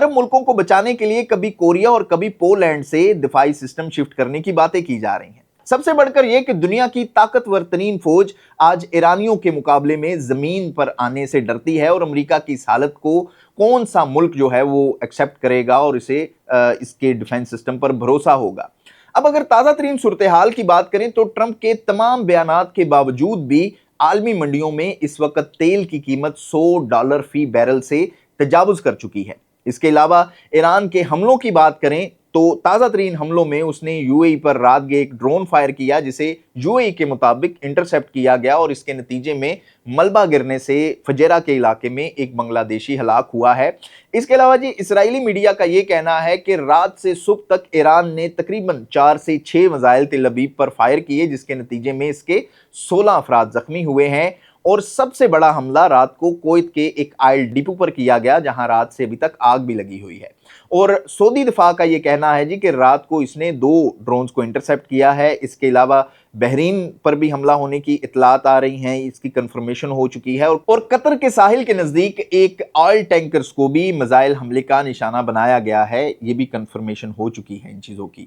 अरब मुल्कों को बचाने के लिए कभी कोरिया और कभी पोलैंड से दिफाई सिस्टम शिफ्ट करने की बातें की जा रही हैं। सबसे बढ़कर यह कि दुनिया की ताकतवर तरीन फौज आज ईरानियों के मुकाबले में जमीन पर आने से डरती है और अमेरिका की इस हालत को कौन सा मुल्क जो है वो एक्सेप्ट करेगा और इसे इसके डिफेंस सिस्टम पर भरोसा होगा। अब अगर ताज़ा तरीन सूरत हाल की बात करें तो ट्रंप के तमाम बयानात के बावजूद भी आलमी मंडियों में इस वक्त तेल की कीमत $100 फी बैरल से तजावुज कर चुकी है। इसके अलावा ईरान के हमलों की बात करें तो ताज़ा तरीन हमलों में उसने यूएई पर रात गए एक ड्रोन फायर किया जिसे यूएई के मुताबिक इंटरसेप्ट किया गया और इसके नतीजे में मलबा गिरने से फजेरा के इलाके में एक बांग्लादेशी हलाक हुआ है। इसके अलावा जी इजरायली मीडिया का यह कहना है कि रात से सुबह तक ईरान ने तकरीबन 4 से 6 मिसाइल तेल अवीव पर फायर किए जिसके नतीजे में इसके 16 अफराद जख्मी हुए हैं। और सबसे बड़ा हमला रात को कुवैत के एक ऑयल डिपो पर किया गया जहां रात से अभी तक आग भी लगी हुई है। और सऊदी दिफा का ये कहना है जी कि रात को इसने 2 ड्रोन्स को इंटरसेप्ट किया है। इसके अलावा बहरीन पर भी हमला होने की इतलात आ रही हैं, इसकी कंफर्मेशन हो चुकी है। और कतर के साहिल के नज़दीक एक ऑयल टैंकर्स को भी मिसाइल हमले का निशाना बनाया गया है, ये भी कंफर्मेशन हो चुकी है इन चीज़ों की।